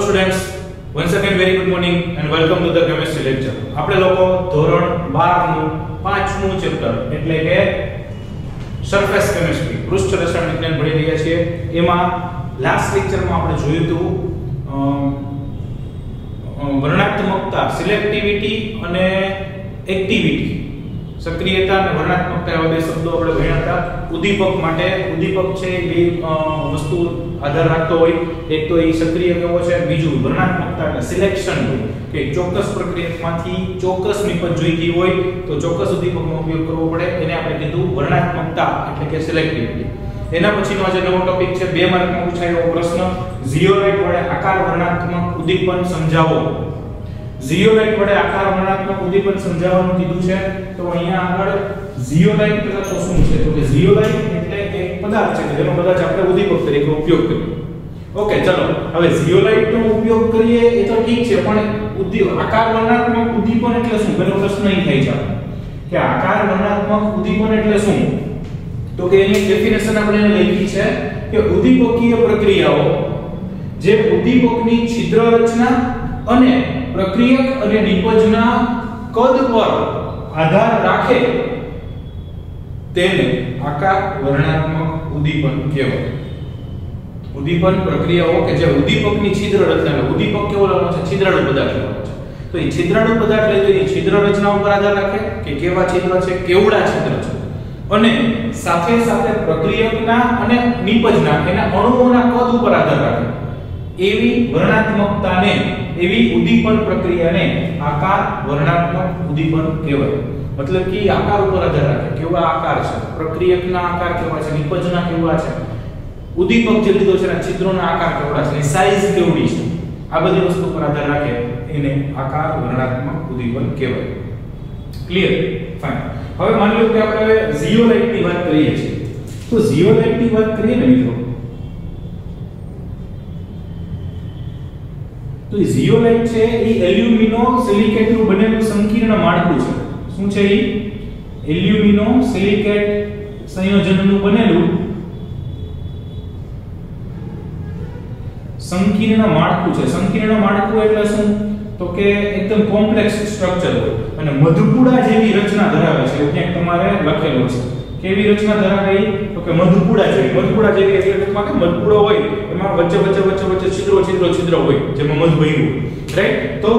students, once again very good morning and welcome to the chemistry lecture. આપણે લોકો ધોરણ 12 નું પાંચમું ચેપ્ટર એટલે કે સરફેસ કેમિસ્ટ્રી પૃષ્ઠ રસાયણ વિજ્ઞાન ભણી રહ્યા છીએ. એમાં લાસ્ટ લેક્ચરમાં આપણે જોયું હતું વર્ણનાત્મકતા, સિલેક્ટિવિટી અને એક્ટિવિટી, સક્રિયતા અને વર્ણનાત્મકતા એવા બે શબ્દો આપણે ભણ્યા હતા. ઉદ્દીપક માટે ઉદ્દીપક છે બે વસ્તુ આધાર રાખતો હોય. એક તો એ સક્રિય કેવો છે, બીજું વર્ણનાત્મકતા એટલે સિલેક્શન હોય કે ચોક્કસ પ્રક્રિયામાંથી ચોક્કસ નિપજ જોઈતી હોય તો ચોક્કસ ઉદ્દીપકનો ઉપયોગ કરવો પડે. એને આપણે કીધું વર્ણનાત્મકતા એટલે કે સિલેક્ટિવિટી. એના પછીનો આજે નવો ટોપિક છે 2 માર્કમાં પૂછાયેલો પ્રશ્ન, ઝીઓલાઇટ વડે આકાર વર્ણનાત્મક ઉદ્દીપન સમજાવો. ઝીઓલાઇટ વડે આકાર વર્ણનાત્મક ઉદ્દીપન સમજાવવાનું કીધું છે. તો અહીંયા આગળ ઝીઓલાઇટ એટલે તો શું છે, તો કે ઝીઓલાઇટ એટલે એક પદાર્થ છે જેનો કદાચ આપણે ઉદ્દીપક તરીકે ઉપયોગ કરીએ. ઓકે, ચલો હવે ઝીઓલાઇટ નો ઉપયોગ કરીએ એ તો ઠીક છે, પણ આકાર વર્ણનાત્મક ઉદ્દીપન એટલે શું? પેલો પ્રશ્ન એ થાય છે કે આકાર વર્ણનાત્મક ઉદ્દીપન એટલે શું? તો કે એની ડેફિનેશન આપણે લખી છે કે ઉદ્દીપકીય પ્રક્રિયાઓ જે ઉદ્દીપકની છિદ્ર રચના અને પ્રક્રિયક અને નિપજના કદ પર આધાર રાખે તેને આકાર વર્ણનાત્મક ઉદ્દીપન કહેવાય. ઉદ્દીપન પ્રક્રિયાઓ કે જે ઉદ્દીપકની છિદ્ર રચના, ઉદ્દીપક કેવો લેવાનો છે? છિદ્રાળુ પદાર્થ લેવાનો છે. તો એ છિદ્રાળુ પદાર્થ એટલે એની છિદ્ર રચના ઉપર આધાર રાખે કે કેવા છિદ્ર છે, કેવડા છિદ્ર છે, અને સાથે સાથે પ્રક્રિયકના અને નિપજના એના અણુઓના કદ ઉપર આધાર રાખે એવી વર્ણનાત્મકતાને, એવી ઉદ્દીપન પ્રક્રિયાને આકાર વર્ણનાત્મક ઉદ્દીપન કહેવાય. મતલબ કે આકાર ઉપર આધાર રાખે, કેવા આકાર છે, પ્રક્રિયકના આકાર કેવા છે, નિપજના કેવા છે, ઉદ્દીપક જે લીધો છે એના છિદ્રોના આકાર કેવડા છે, સાઈઝ કેવડી છે, આ બધી વસ્તુ પર આધાર રાખે એને આકાર વર્ણનાત્મક ઉદ્દીપન કહેવાય. ક્લિયર? ફાઇન. હવે માની લો કે આપણે ઝીઓલાઇટ ની વાત કરીએ છીએ. તો ઝીઓલાઇટ ની વાત કરીએ ને મિત્રો, તો ઝીઓલાઇટ છે એ એલ્યુમિનો સિલિકેટ નું બનેલું સંકીર્ણ માળખું છે. શું છે એ? એલ્યુમિનો સિલિકેટ સંયોજનનું બનેલું સંકીર્ણ માળખું છે. સંકીર્ણ માળખું એટલે શું? તો કે એકદમ કોમ્પ્લેક્સ સ્ટ્રક્ચર હોય અને મધુપુડા જેવી રચના ધરાવે છે. એવું ક્યાંક તમારે લખેલું છે. કેવી રચના ધરાવે? તો કે મધુપુડા જેવી. મધુપુડા જેવી એટલે ટૂંકમાં કે મધુપુડો હોય એમાં વચ્ચે છિદ્રો હોય જેમાં મધ ભર્યું હોય, રાઈટ? તો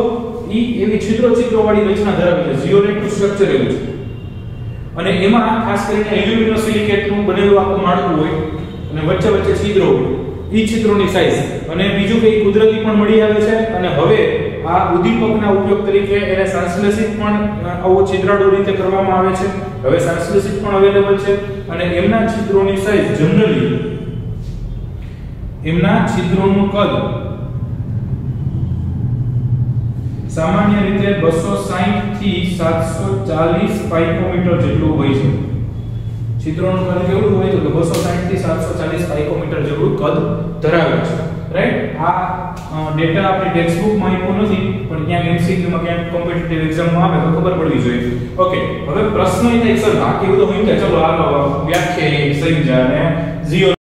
ઈ એવી છિદ્રો વાળી રચના ધરાવે છે. ઝીઓલાઇટ નું સ્ટ્રક્ચર એવું છે. અને એમાં ખાસ કરીને એલ્યુમિનો સિલિકેટ નું બનેલું આખું માળખું હોય અને વચ્ચે છિદ્રો હોય. ઈ છિદ્રોની સાઈઝ અને બીજું કે કુદરતી પણ મળી આવે છે. અને હવે આ ઉદ્દીપકના ઉપયોગ તરીકે એને સંશ્લેષિત પણ આવો છિદ્રાળુ રીતે કરવામાં આવે છે. હવે સંશ્લેષિત પણ અવેલેબલ છે અને એમના છિદ્રોની સાઈઝ જનરલી એમના છિદ્રોનું કદ સામાન્ય રીતે 260 થી 740 પાઇકોમીટર જેટલું હોય છે. છિદ્રોનું કદ કેવડું હોય તો 260 થી 740 પાઇકોમીટર જેટલું કદ ધરાવે છે, રાઈટ? આ ડેટા આપણી ટેક્સ્ટબુકમાં આપ્યો નથી, પણ ક્યાંક એમસીક્યુ માં ક્યાંક કોમ્પિટિટિવ એક્ઝામમાં આવે તો ખબર પડવી જોઈએ. ઓકે, હવે પ્રશ્ન એ થાય સર બાકી બધું હોય કે ચલો હાલો વ્યાખ્યા સમજ્યા અને ઝીરો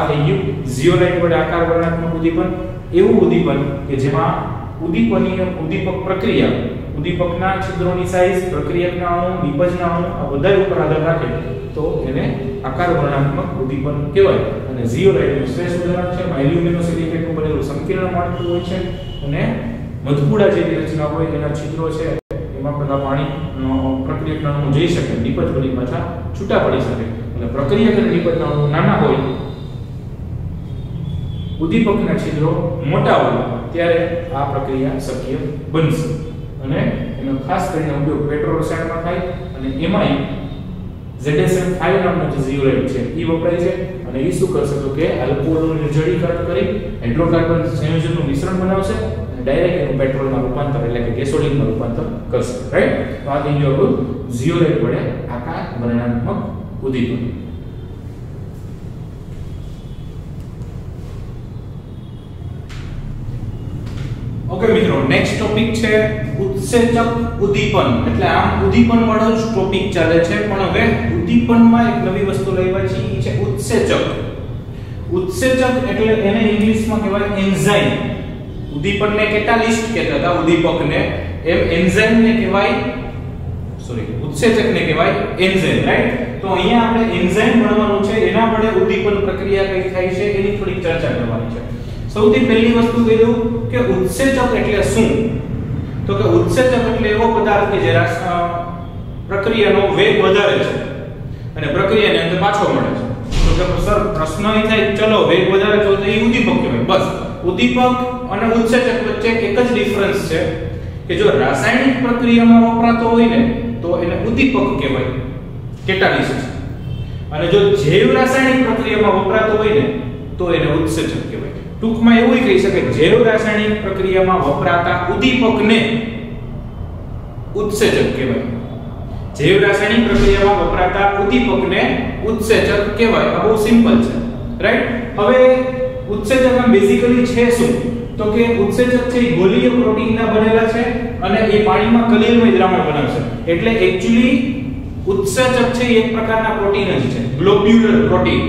થઈ ગયું ઝિયોલાઇટ વડે આકાર વર્ણનાત્મક ઉદ્દીપન. એવું ઉદ્દીપન કે જેમાં ઉદ્દીપક પ્રક્રિયા, ઉદ્દીપકના છિદ્રોની સાઇઝ, પ્રક્રિયકના અણુ, નિપજના અણુ આ બધા ઉપર આધાર રાખે તો એને આકાર વર્ણનાત્મક ઉદ્દીપન કહેવાય. અને ઝિયોલાઇટનું શ્રેષ્ઠ ઉદાહરણ છે એલ્યુમિનોસિલિકેટનું બનેલું સંકીર્ણ માળખું હોય છે અને મધપુડા જેવી રચના હોય એના છિદ્રો છે એમાં બધા પાણી પ્રક્રિયકના અણુ જઈ શકે, નિપજ વળી પાછા છૂટા પડી શકે. અને પ્રક્રિયક અને નિપજના અણુ નાના હોય, ઉદ્દીપકના છિદ્રો મોટા હોય ત્યારે આ પ્રક્રિયા શક્ય બનશે. અને એનો ખાસ કરીને ઉપયોગ પેટ્રો રસાયણમાં થાય અને એમાંય ZSM5 નામનો જે ઝિયોલાઇટ છે એ વપરાય છે. અને એ શું કરશે તો કે આલ્કોહોલનું નિર્જલીકરણ કરી હાઇડ્રોકાર્બન સંયોજનનું મિશ્રણ બનાવશે અને ડાયરેક્ટ એનું પેટ્રોલમાં રૂપાંતર એટલે કે ગેસોલિનમાં રૂપાંતર કરશે. રાઈટ? તો આ થઈ ગયું આપણું ઝિયોલાઇટ વડે આકાર વર્ણનાત્મક ઉદ્દીપન. ઓકે મિત્રો, નેક્સ્ટ ટોપિક છે ઉત્સેચક ઉદ્દીપન. એટલે આમ ઉદ્દીપન વાળો જ ટોપિક ચાલે છે પણ હવે ઉદ્દીપનમાં એક નવી વસ્તુ લાવ્યા છે એ છે ઉત્સેચક. ઉત્સેચક એટલે એને ઇંગ્લિશમાં કહેવાય એન્ઝાઇમ. ઉદ્દીપનને કેટાલિસ્ટ કહેતા હતા ઉદ્દીપકને, એમ એન્ઝાઇમને કહેવાય ઉત્સેચકને કહેવાય એન્ઝાઇમ. રાઈટ? તો અહીંયા આપણે એન્ઝાઇમ ભણવાનું છે, એના વડે ઉદ્દીપન પ્રક્રિયા કઈ થાય છે એની થોડી ચર્ચા કરવાની છે. સૌથી પહેલી વસ્તુ કીધું કે ઉત્સેચક એટલે શું? તો કે ઉત્સેચક એટલે એવો પદાર્થ કે જે પ્રક્રિયાનો વેગ વધારે છે અને પ્રક્રિયાને અંદર પાછો મળે છે. તો કે સર પ્રશ્ન એ થાય ચલો વેગ વધારે તો એ ઉદ્દીપક કહેવાય. બસ ઉદ્દીપક અને ઉત્સેચક વચ્ચે એક જ ડિફરન્સ છે કે જો રાસાયણિક પ્રક્રિયામાં વપરાતો હોય ને તો એને ઉદ્દીપક કહેવાય, કેટાલિસ્ટ. અને જો જૈવ રાસાયણિક પ્રક્રિયામાં વપરાતો હોય ને તો એને ઉત્સેચક કહેવાય. ટૂંકમાં એવું કહી શકાય જૈવ રાસાયણિક પ્રક્રિયામાં વપરાતા ઉદ્દીપકને ઉત્સેચક કહેવાય. જૈવ રાસાયણિક પ્રક્રિયામાં વપરાતા ઉદ્દીપકને ઉત્સેચક કહેવાય. આ બહુ સિમ્પલ છે. રાઈટ? હવે ઉત્સેચક આમ બેઝિકલી છે શું? તો કે ઉત્સેચક છે એ ગોલીય પ્રોટીનના બનેલા છે અને એ પાણીમાં કલીલમય દ્રાવણ બનાવશે. એટલે એક્ચ્યુઅલી ઉત્સેચક છે એ એક પ્રકારના પ્રોટીન જ છે, ગ્લોબ્યુલર પ્રોટીન.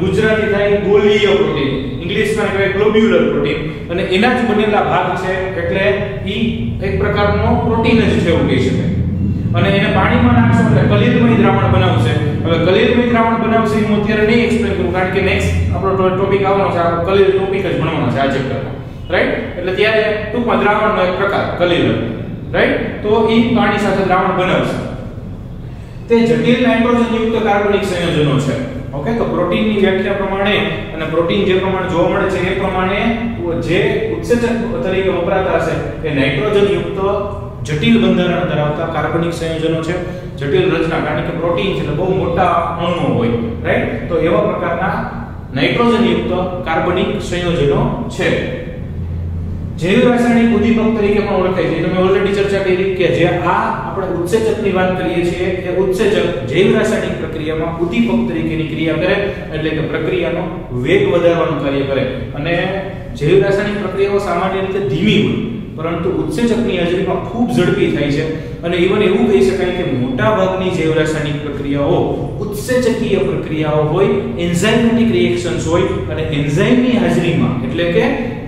ગુજરાતી થાય ગોલીય પ્રોટીન, ઇંગ્લિશમાં કહેવાય ગ્લોબ્યુલર પ્રોટીન. અને એના જ બનેલા ભાગ છે એટલે ઈ એક પ્રકારનો પ્રોટીન જ છે એવું કહી શકાય. અને એને પાણીમાં નાખશો એટલે કલીલમય દ્રાવણ બનાવશે. હવે કલીલમય દ્રાવણ બનાવશે હું અત્યારે નહીં એક્સપ્લેન કરું કારણ કે નેક્સ્ટ આપણો ટોપિક આવવાનો છે, આ કલીલ ટોપિક જ ભણવાનો છે આ ચેપ્ટરમાં. રાઈટ? એટલે ત્યારે ટૂંકમાં દ્રાવણનો એક પ્રકાર કલીલ. રાઈટ? તો ઈ પાણી સાથે દ્રાવણ બનાવશે. તે જટિલ નાઇટ્રોજન યુક્ત કાર્બનિક સંયોજનો છે. ઓકે, તો પ્રોટીનની વ્યાખ્યા પ્રમાણે અને પ્રોટીન જે પ્રમાણે જોવા મળે છે એ પ્રમાણે જે ઉત્સેચક તરીકે વપરાતા હશે એ નાઇટ્રોજન યુક્ત જટિલ બંધારણ ધરાવતા કાર્બનિક સંયોજનો છે. જટિલ રચના કારણ કે પ્રોટીન છે એટલે બહુ મોટા અણુઓ હોય. રાઈટ? તો એવા પ્રકારના નાઇટ્રોજન યુક્ત કાર્બનિક સંયોજનો છે. જૈવ રાસાયણિક ઉદ્દીપક તરીકે પણ ઓળખાય છે. તમે ઓલરેડી ચર્ચા કરી કે જે આ આપણે ઉત્સેચકની વાત કરીએ છીએ એ ઉત્સેચક જૈવ રાસાયણિક પ્રક્રિયામાં ઉદ્દીપક તરીકેની ક્રિયા કરે એટલે કે પ્રક્રિયાનો વેગ વધારવાનું કાર્ય કરે. અને જૈવ રાસાયણિક પ્રક્રિયાઓ સામાન્ય રીતે ધીમી હોય પરંતુ ઉત્સેચકની હાજરીમાં ખૂબ ઝડપી થાય છે. અને ઇવન એવું કહી શકાય કે મોટા ભાગની જૈવ રાસાયણિક પ્રક્રિયાઓ ઉત્સેચકીય પ્રક્રિયાઓ હોય, એન્ઝાઇમેટિક રિએક્શન્સ હોય અને એન્ઝાઇમની હાજરીમાં એટલે કે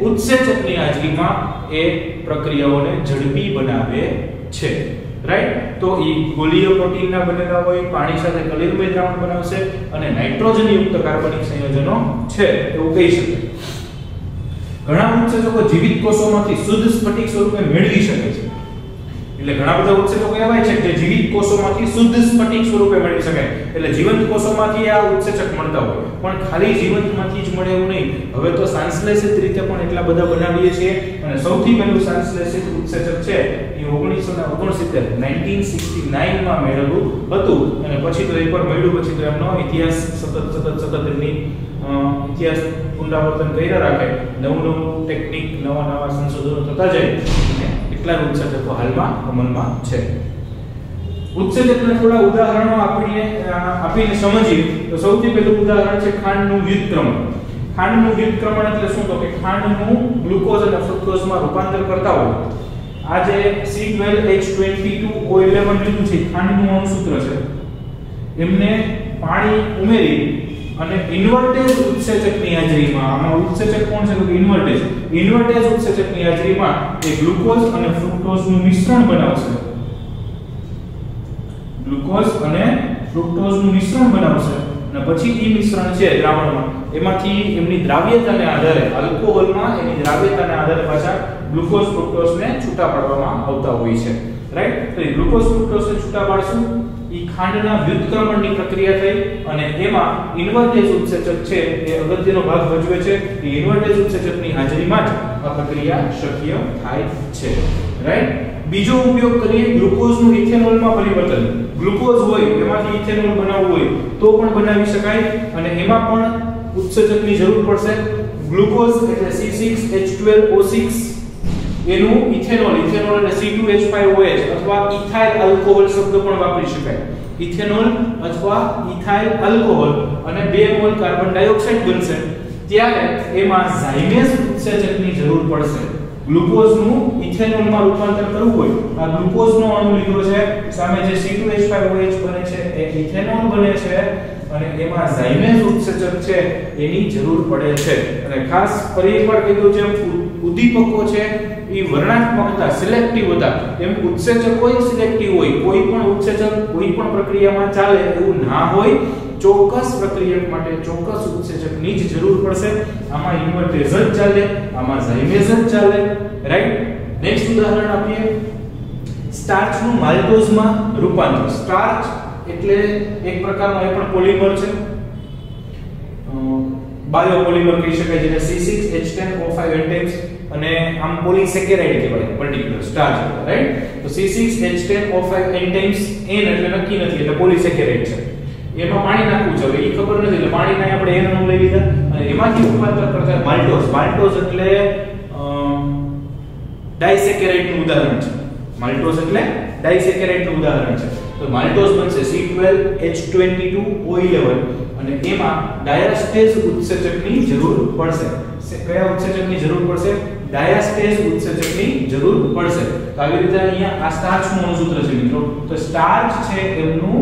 ઉત્સેચકની હાજરીમાં એ પ્રક્રિયાઓને ઝડપી બનાવે છે. રાઈટ? તો ઈ ગોલીય પ્રોટીનના બનેલા હોય, પાણી સાથે કલીલમય દ્રાવણ બનાવશે અને નાઇટ્રોજન યુક્ત કાર્બનિક સંયોજનો છે એવું કહી શકાય. ઘણા ઉત્સેચકો જીવિત કોષોમાંથી શુદ્ધ સ્ફટિક સ્વરૂપે મેળવી શકે છે. એટલે ઘણા બધા ઉત્સેચકો એવા છે કે જીવિત કોષોમાંથી શુદ્ધ સ્ફટિક સ્વરૂપે મેળવી શકાય. એટલે જીવંત કોષોમાંથી આ ઉત્સેચક મળતા હોય પણ ખાલી જીવંતમાંથી જ મળે એવું નહીં. હવે તો સંશ્લેષિત રીતે પણ એટલા બધા બનાવીએ છીએ અને સૌથી પહેલું સંશ્લેષિત ઉત્સેચક છે એ 1969 માં મેળવ્યું હતું. અને પછી તો એકવાર મળ્યું પછી તો એમનો ઇતિહાસ સતત એમની ઇતિહાસ પુનરાવર્તન કર્યા રાખે, નવું ટેકનિક, નવા સંશોધનો થતા જાય અને એટલા ઉત્સેચકો હાલમાં અમલમાં છે. ઉત્સેચકના થોડા ઉદાહરણો આપીને સમજીએ તો સૌથી પહેલું ઉદાહરણ છે ખાંડનું વ્યુત્ક્રમણ. ખાંડનું વ્યુત્ક્રમણ એટલે શું? તો કે ખાંડનું ગ્લુકોઝ અને ફ્રુક્ટોઝમાં રૂપાંતર કરતા હોય. આ જે C12H22O11 લીધું છે ખાંડનું અણુસૂત્ર છે, એમને પાણી ઉમેરી અને ઇન્વર્ટેજ ઉત્સેચકની હાજરીમાં, આમાં ઉત્સેચક કોણ છે તો કે ઇન્વર્ટેજ ઉત્સેચકની હાજરીમાં એ ગ્લુકોઝ અને ફ્રુક્ટોઝનું મિશ્રણ બનાવશે. ગ્લુકોઝ અને ફ્રુક્ટોઝનું મિશ્રણ બનાવશે અને પછી એ મિશ્રણ છે દ્રાવણમાં, એમાંથી એમની દ્રાવ્યતાને આધારે આલ્કોહોલમાં એની દ્રાવ્યતાને આધારે પાછા ગ્લુકોઝ ફ્રુક્ટોઝને છૂટા પાડવામાં આવતા હોય છે. રાઈટ? તો એ ગ્લુકોઝ ફ્રુક્ટોઝને છૂટા પાડશું, ઈ ખાંડના વ્યુત્ક્રમણની પ્રક્રિયા થઈ અને એમાં ઇન્વર્ટેજ ઉત્સેચક છે એ અગત્યનો ભાગ ભજવે છે. એ ઇન્વર્ટેજ ઉત્સેચકની હાજરીમાં જ આ પ્રક્રિયા શક્ય થાય છે. રાઈટ? બીજો ઉપયોગ કરીએ ગ્લુકોઝનું ઇથેનોલમાં પરિવર્તન. ગ્લુકોઝ હોય એમાંથી ઇથેનોલ બનાવવું હોય તો પણ બનાવી શકાય અને એમાં પણ ઉત્સેચકની જરૂર પડશે. ગ્લુકોઝ એટલે C6H12O6 એનું ઇથેનોલ એટલે C2H5OH અથવા ઇથાઇલ આલ્કોહોલ શબ્દ પણ વાપરી શકાય. ઇથેનોલ અથવા ઇથાઇલ આલ્કોહોલ અને 2 મોલ કાર્બન ડાયોક્સાઇડ બનશે ત્યારે એમાં ઝાયમેઝ ઉત્સેચકની જરૂર પડશે. ગ્લુકોઝનું ઇથેનોલમાં રૂપાંતર કરવું હોય, આ ગ્લુકોઝનો અણુ લીધો છે, સામે જે C2H5OH બને છે એ ઇથેનોલ બને છે અને એમાં ઝાયમેઝ ઉત્સેચક છે એની જરૂર પડે છે. અને ખાસ ફરી એકવાર કીધું જેમ ઉદ્દીપકો છે એ વર્ણનાત્મકતા સિલેક્ટિવ હતા, એમ ઉત્સેચકો સિલેક્ટિવ હોય. કોઈ પણ ઉત્સેચક કોઈ પણ પ્રક્રિયામાં ચાલે એવું ના હોય. ચોક્કસ પ્રક્રિયા માટે ચોક્કસ ઉત્સેચકની જ જરૂર પડશે. આમાં ઇન્વર્ટેજ જ ચાલે, આમાં ઝાયમેઝ જ ચાલે. રાઈટ? નેક્સ્ટ ઉદાહરણ આપીએ. સ્ટાર્ચનું માલ્ટોઝમાં રૂપાંતર. સ્ટાર્ચ એટલે એક પ્રકારનો એ પણ પોલિમર છે, બાયોપોલિમર કહી શકાય, જેને C6H10O5 એન્ટેમ્સ અને આમ પોલિસેકેરાઇડ કહેવાય પર્ટિક્યુલર સ્ટાર્ચ. રાઈટ? તો C6H10O5 એન્ટેમ્સ N એટલે નક્કી નથી એટલે પોલિસેકેરાઇડ છે. એમાં પાણી નાખવું છે, હવે એ ખબર નથી એટલે પાણીના આપણે N અણુ લઈ લીધા અને એમાંથી રૂપાંતર કરતા માલ્ટોઝ. માલ્ટોઝ એટલે ડાઇસેકેરાઇડનું ઉદાહરણ છે. માલ્ટોઝ એટલે ડાઇસેકેરાઇડનું ઉદાહરણ છે. તો માલ્ટોઝ બનશે C12H22O11 અને એમાં ડાયાસ્ટેઝ ઉત્સેચકની જરૂર પડશે. કયા ઉત્સેચકની જરૂર પડશે? ડાયાસ્ટેઝ ઉત્સેચકની જરૂર પડશે. તો આવી રીતે અહીંયા આ સ્ટાર્ચનું અણુસૂત્ર છે મિત્રો. તો સ્ટાર્ચ છે એમનું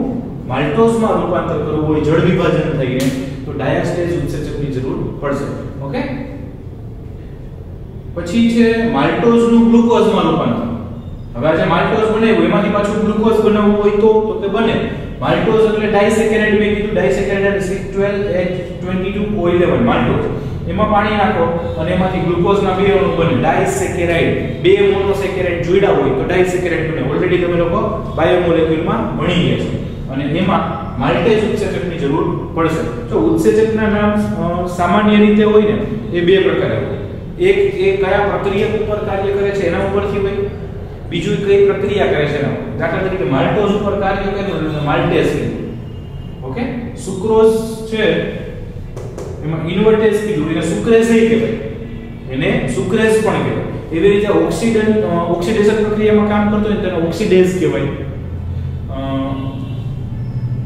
માલ્ટોઝમાં રૂપાંતર કરવું હોય જળ વિભાજન થઈને તો ડાયાસ્ટેઝ ઉત્સેચકની જરૂર પડશે. ઓકે? પછી છે માલ્ટોઝનું ગ્લુકોઝમાં રૂપાંતર. હવે આ જે માલ્ટોઝ બનાવ્યું એમાંથી પાછું ગ્લુકોઝ બનાવવું હોય તો કે બને. માલ્ટોઝ એટલે ડાઇસેકેરાઇડ, મેં કીધું ડાઇસેકેરાઇડ એટલે C12H22O11 માલ્ટોઝ. એમાં પાણી નાખો અને એમાંથી ગ્લુકોઝના 2 અણુ બને ડાઇસેકેરાઇડ. 2 મોનોસેકેરાઇડ જોડ્યા હોય તો ડાઇસેકેરાઇડ બને. ઓલરેડી તમે લોકો બાયોમોલેક્યુલમાં ભણી ગયા છો. અને એમાં માલ્ટેઝ ઉત્સેચકની જરૂર પડશે. તો ઉત્સેચકના નામ સામાન્ય રીતે હોય ને એ 2 પ્રકારે હોય. એક એ કયા પ્રક્રિયા ઉપર કાર્ય કરે છે એના ઉપરથી હોય, બીજું કઈ પ્રક્રિયા કરે છે એના ઉપર. દાખલા તરીકે માલ્ટોઝ ઉપર કાર્ય કરે તો માલ્ટેઝ કીધું. ઓકે? સુક્રોઝ છે એમાં ઇન્વર્ટેજ કીધું એને સુક્રેઝ કહેવાય, એને સુક્રેઝ પણ કહેવાય. એવી રીતે ઓક્સિડેશન પ્રક્રિયામાં કામ કરતો હોય તેને ઓક્સિડેઝ કહેવાય.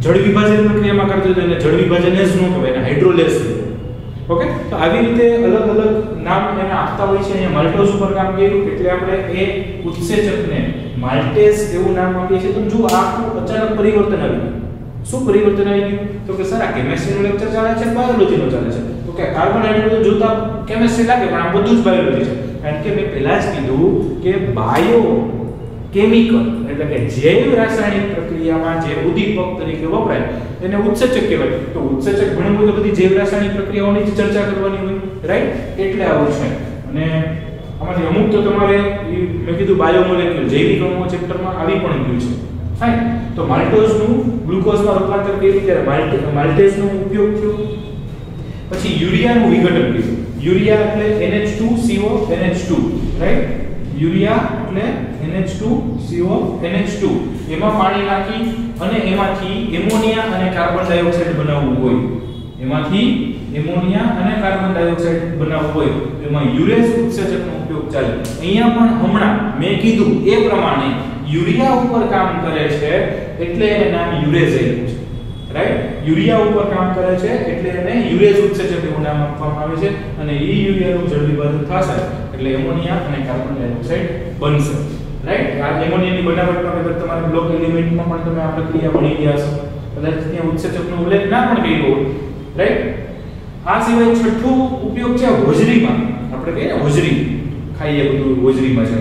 જળ વિભાજન પ્રક્રિયામાં કરતો હોય તો એને જળ વિભાજનેઝ નો કહેવાય, એને હાઇડ્રોલેઝ કહેવાય. ઓકે? તો આવી રીતે અલગ અલગ નામ એને આપતા હોય છે. અહીંયા માલ્ટોઝ ઉપર કામ કર્યું એટલે આપણે એ ઉત્સેચકને માલ્ટેઝ એવું નામ આપીએ છીએ. તો જો આખું અચાનક પરિવર્તન આવી ગયું. શું પરિવર્તન આવી ગયું? તો કે સર આ કેમિસ્ટ્રીનો લેક્ચર ચાલે છે, બાયોલોજીનો ચાલે છે. તો કે કાર્બન હાઇડ્રોજન જોતા કેમિસ્ટ્રી લાગે પણ આ બધું જ બાયોલોજી છે. કારણ કે મેં પહેલા જ કીધું કે બાયો કેમિકલ એટલે કે જૈવ રાસાયણિક પ્રક્રિયામાં જે ઉદ્દીપક તરીકે વપરાય એને ઉત્સેચક કહેવાય. તો ઉત્સેચક ભણવું હોય તો બધી જૈવ રાસાયણિક પ્રક્રિયાઓની જ ચર્ચા કરવાની હોય. રાઈટ? એટલે આવું છે. અને આમાંથી અમુક તો તમારે મેં કીધું બાયોમોલેક્યુલ જૈવિક અણુઓ ચેપ્ટરમાં આવી પણ ગયું છે. ફાઇન. તો માલ્ટોઝનું ગ્લુકોઝમાં રૂપાંતર કર્યું ત્યારે માલ્ટેઝનો ઉપયોગ થયો. પછી યુરિયાનું વિઘટન કર્યું. યુરિયા એટલે NH2CO NH2. રાઈટ? યુરિયા એટલે NH2CO NH2. એમાં પાણી નાખી અને એમાંથી એમોનિયા અને કાર્બન ડાયોક્સાઇડ બનાવવું હોય. એમાંથી એમોનિયા અને કાર્બન ડાયોક્સાઇડ બનાવવું હોય તો એમાં યુરેઝ ઉત્સેચકનો ઉપયોગ ચાલે. અહીંયા પણ હમણાં મેં કીધું એ પ્રમાણે યુરિયા ઉપર કામ કરે છે એટલે એને નામ યુરેઝ આપ્યું છે. રાઈટ? યુરિયા ઉપર કામ કરે છે એટલે એને યુરેઝ ઉત્સેચક એવું નામ આપવામાં આવે છે. અને એ યુરિયાનું જળ વિભાજન થશે એટલે એમોનિયા અને કાર્બન ડાયોક્સાઇડ બનશે. રાઈટ? આ એમોનિયાની બનાવટમાં કદાચ તમારા બ્લોક એલિમેન્ટમાં પણ તમે આ પ્રક્રિયા ભણી ગયા છો. કદાચ ત્યાં ઉત્સેચકનો ઉલ્લેખ ના પણ કર્યો હોય રાઈટ। આ સિવાય છઠ્ઠો ઉપયોગ છે હોજરીમાં, આપણે કહીએ ને હોજરી ખાઈએ બધું હોજરીમાં છે,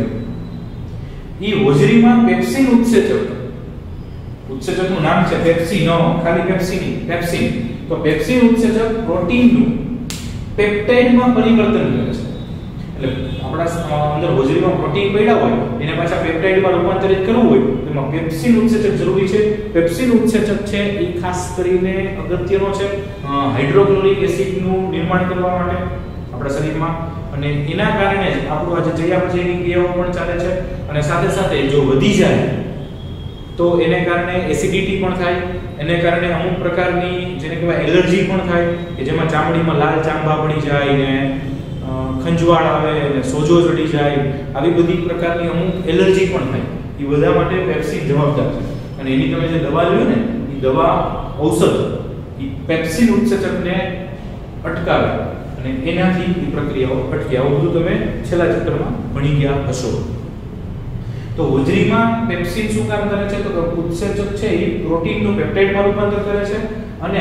ઈ હોજરીમાં પેપ્સિન ઉત્સેચકનું નામ છે પેપ્સી, નો ખાલી પેપ્સી નહીં, પેપ્સિન। તો પેપ્સિન ઉત્સેચક પ્રોટીનનું પેપ્ટાઇડમાં પરિવર્તન કરે છે, એટલે આપણા અંદર હોજરીમાં પ્રોટીન પડ્યા હોય એને પાછા પેપ્ટાઇડમાં રૂપાંતરિત કરવું હોય તો એમાં પેપ્સિન ઉત્સેચક જરૂરી છે। પેપ્સિન ઉત્સેચક છે એ ખાસ કરીને અગત્યનો છે હાઇડ્રોક્લોરિક એસિડનું નિર્માણ કરવા માટે આપણા શરીરમાં, અને એના કારણે જ આપણું આજે ચયાપચયની ક્રિયાઓ પણ ચાલે છે, અને સાથે સાથે જો વધી જાય તો એને કારણે એસિડિટી પણ થાય, એને કારણે અમુક પ્રકારની જેને કહેવાય એલર્જી પણ થાય કે જેમાં ચામડીમાં લાલ ચાંબા પડી જાય ને ખંજવાળ આવે ને સોજો ચડી જાય, આવી બધી પ્રકારની અમુક એલર્જી પણ થાય। એ બધા માટે પેપ્સિન જવાબદાર છે, અને એની તમે જે દવા લ્યો ને એ દવા ઔષધ એ પેપ્સિન ઉત્સેચકને અટકાવે અને એનાથી એ પ્રક્રિયાઓ અટકે। આવું બધું તમે છેલ્લા ચેપ્ટરમાં ભણી ગયા હશો। તો હોજરીમાં પેપ્સિન શું કામ કરે છે? તો ઉત્સેચક છે એ પ્રોટીનનું પેપ્ટાઇડમાં રૂપાંતર કરે છે, અને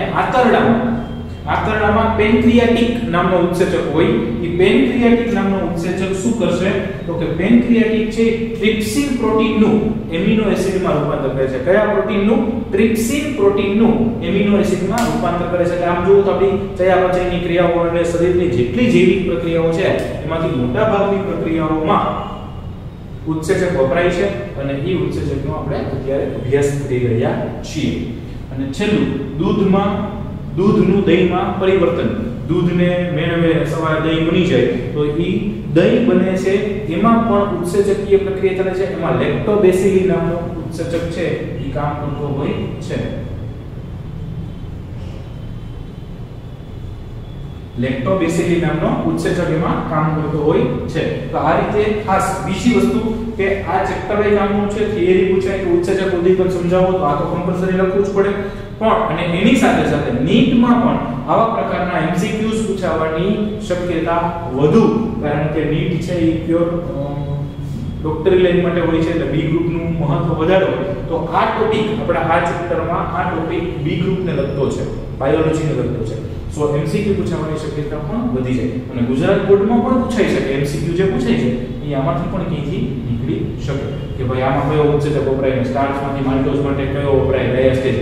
આંતરડામાં પેનક્રિયાટિક નામનો ઉત્સેચક હોય, એ પેનક્રિયાટિક નામનો ઉત્સેચક શું કરશે? તો કે પેનક્રિયાટિક છે ટ્રિપ્સિન પ્રોટીનનું એમિનો એસિડમાં રૂપાંતર કરે છે। કયા પ્રોટીનનું? ટ્રિપ્સિન પ્રોટીનનું એમિનો એસિડમાં રૂપાંતર કરે છે। આમ જોવો તો આપણી ચયાપચયની ક્રિયાઓ અને શરીરની જેટલી જૈવિક પ્રક્રિયાઓ છે એમાંથી મોટા ભાગની પ્રક્રિયાઓમાં ઉત્સેચક વપરાય છે, અને એ ઉત્સેચકનો આપણે અત્યારે અભ્યાસ કરી રહ્યા છીએ। અને છેલ્લું દૂધનું દહીંમાં પરિવર્તન। દૂધને મેળવે સવારે દહીં બની જાય તો એ દહીં બને છે, એમાં પણ ઉત્સેચકીય પ્રક્રિયા ચાલે છે, એમાં લેક્ટોબેસિલી નામનો ઉત્સેચક છે એ કામ કરતો હોય છે। લેક્ટોબેસિલી નામનો ઉત્સેચક એમાં કામ કરતો હોય છે। તો આ રીતે ખાસ બીજી વસ્તુ કે આ ચેપ્ટર એ કામનું છે, થિયરી પૂછાય કે ઉત્સેચક ઉદ્દીપક સમજાવો તો આ તો કમ્પલસરી લખવું જ પડે, પણ અને એની સાથે સાથે નીટમાં પણ આવા પ્રકારના એમસીક્યુઝ પૂછાવાની શક્યતા વધુ, કારણ કે નીટ છે એ પ્યોર ડોક્ટરી લાઈન માટે હોય છે, એટલે બી ગ્રુપનું મહત્વ વધારે હોય। તો આ ટોપિક આપણા આ ચેપ્ટરમાં આ ટોપિક બી ગ્રુપને લગતો છે, બાયોલોજીને લગતો છે, સો એમસીક્યુ પૂછાવાની શક્યતા પણ વધી જાય, અને ગુજરાત બોર્ડમાં પણ પૂછાઈ શકે। એમસીક્યુ જે પૂછાય છે એ આમાંથી પણ ક્યાંથી નીકળી શકે કે ભાઈ આમાં કયો ઉત્સેચક વપરાય, સ્ટાર્ચમાંથી માલ્ટોઝ માટે કયો વપરાય, ડાયાસ્ટેજ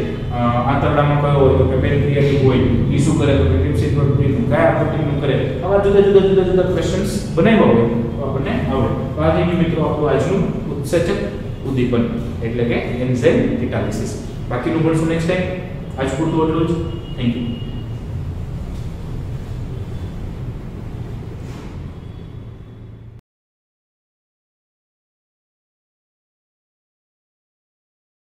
આંતરડામાં કયો હોય તો કે પેનક્રિયાટિક હોય, એ શું કરે તો કે ટ્રિપ્સિન પ્રોટીનનું, કયા પ્રોટીનનું કરે, આવા જુદા ક્વેશ્ચન્સ બનાવ્યા હોય તો આપણને આવડે। તો આ થઈ ગયું મિત્રો આપણું આજનું ઉત્સેચક ઉદ્દીપન એટલે કે એન્ઝાઇમ કેટાલિસિસ। બાકીનું ભણશું નેક્સ્ટ ટાઈમ। આજ પૂરતું એટલું જ। Thank you.